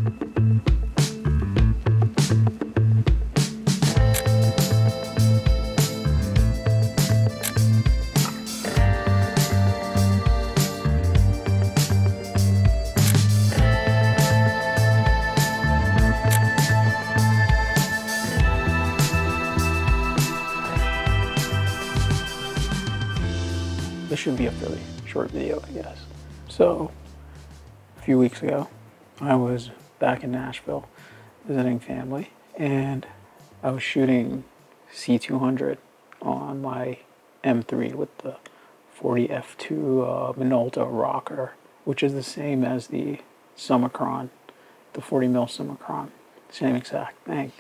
This should be a fairly short video, I guess. So, a few weeks ago, I was back in Nashville visiting family, and I was shooting C200 on my M3 with the 40f2 Minolta rocker, which is the same as the Summicron, the 40mm Summicron, same exact thing.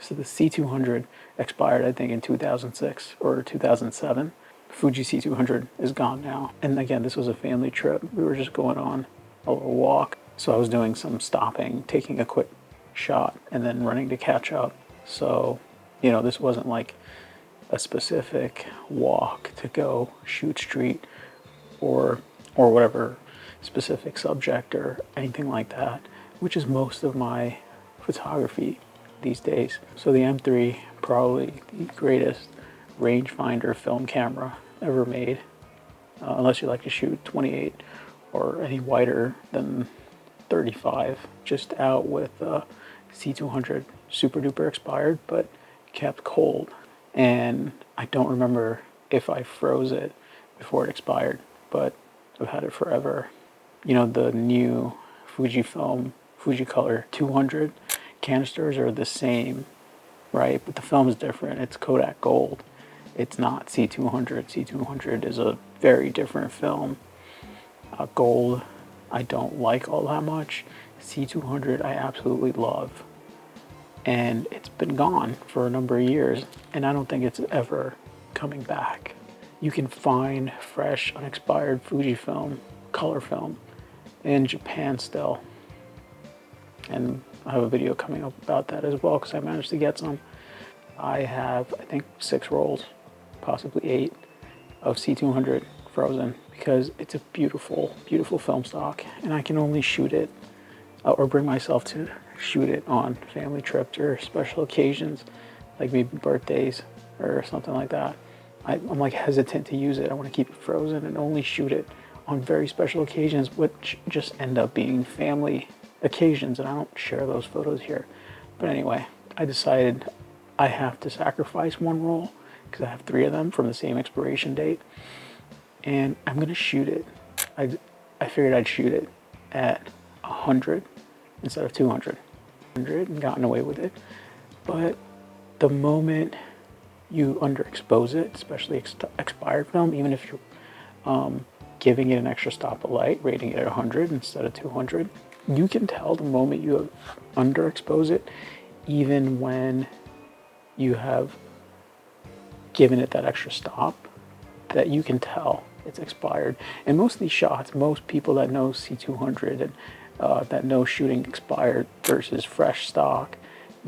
So the C200 expired, I think, in 2006 or 2007. Fuji C200 is gone now. And again, this was a family trip. We were just going on a little walk. So I was doing some stopping, taking a quick shot, and then running to catch up. So, you know, this wasn't like a specific walk to go shoot street or whatever specific subject or anything like that, which is most of my photography these days. So the M3, probably the greatest rangefinder film camera ever made, unless you like to shoot 28 or any wider than 35. Just out with C200 super duper expired, but kept cold. And I don't remember if I froze it before it expired, but I've had it forever. You know, the new Fujifilm Fujicolor 200 canisters are the same, right? But the film is different. It's Kodak Gold. It's not C200. C200 is a very different film. Gold, I don't like all that much. C200, I absolutely love. And it's been gone for a number of years, and I don't think it's ever coming back. You can find fresh, unexpired Fujifilm color film in Japan still. And I have a video coming up about that as well, because I managed to get some. I have, I think, 6 rolls, possibly 8, of C200 frozen, because it's a beautiful, beautiful film stock, and I can only shoot it or bring myself to shoot it on family trips or special occasions, like maybe birthdays or something like that. I'm like hesitant to use it. I want to keep it frozen and only shoot it on very special occasions, which just end up being family occasions, and I don't share those photos here. But anyway, I decided I have to sacrifice 1 roll because I have 3 of them from the same expiration date, and I'm going to shoot it. I figured I'd shoot it at 100 instead of 200. 100 and gotten away with it. But the moment you underexpose it, especially expired film, even if you're giving it an extra stop of light, rating it at 100 instead of 200, you can tell the moment you have underexposed it, even when you have given it that extra stop, that you can tell it's expired. And most of these shots, most people that know C200 and that know shooting expired versus fresh stock,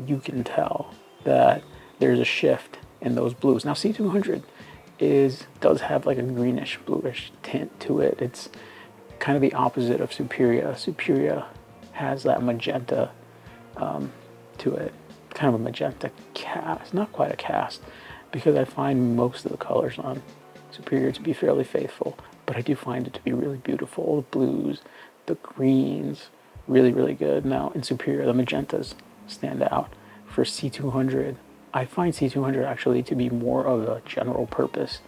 you can tell that there's a shift in those blues. Now C200 does have like a greenish bluish tint to it. It's kind of the opposite of Superia. Superia has that magenta to it, kind of a magenta cast, not quite a cast, because I find most of the colors on Superia to be fairly faithful, but I do find it to be really beautiful. The blues, the greens, really, really good. Now in Superia, the magentas stand out. For C200, I find C200 actually to be more of a general purpose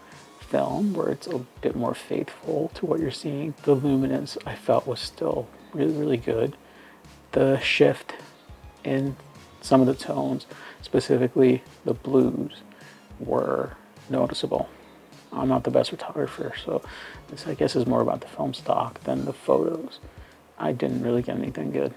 film, where it's a bit more faithful to what you're seeing. The luminance I felt was still really, really good. The shift in some of the tones, specifically the blues, were noticeable. I'm not the best photographer, so this I guess is more about the film stock than the photos. I didn't really get anything good.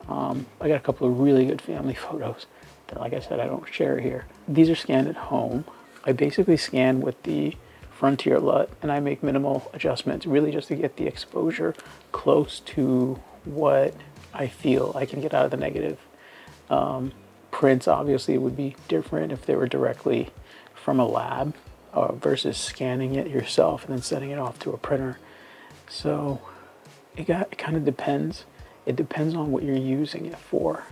I got a couple of really good family photos that, like I said, I don't share here. These are scanned at home. I basically scan with the Frontier LUT, and I make minimal adjustments, really just to get the exposure close to what I feel I can get out of the negative. Prints obviously would be different if they were directly from a lab versus scanning it yourself and then sending it off to a printer. So it kind of depends. It depends on what you're using it for,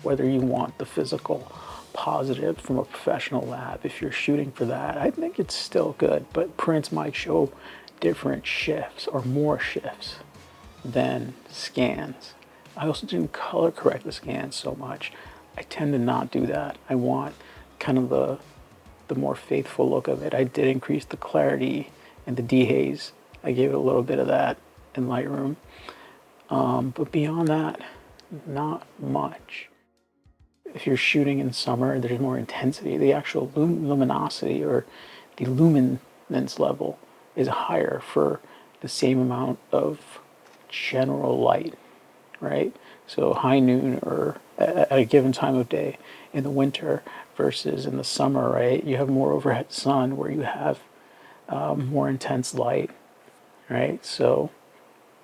whether you want the physical positive from a professional lab. If you're shooting for that, I think it's still good, but prints might show different shifts or more shifts than scans. I also didn't color correct the scans so much. I tend to not do that. I want kind of the more faithful look of it. I did increase the clarity and the dehaze. I gave it a little bit of that in Lightroom. But beyond that, not much. If you're shooting in summer, there's more intensity. The actual luminosity or the luminance level is higher for the same amount of general light, right? So high noon or at a given time of day in the winter versus in the summer, right? You have more overhead sun where you have more intense light, right? So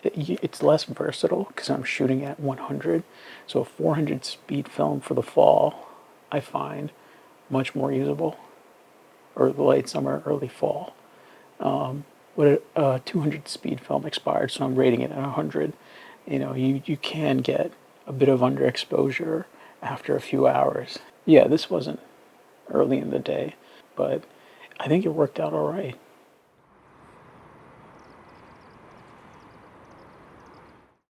it's less versatile because I'm shooting at 100. So a 400 speed film for the fall, I find much more usable, or the late summer, early fall. With a 200 speed film expired, so I'm rating it at 100. You can get a bit of underexposure after a few hours. Yeah, this wasn't early in the day, but I think it worked out all right.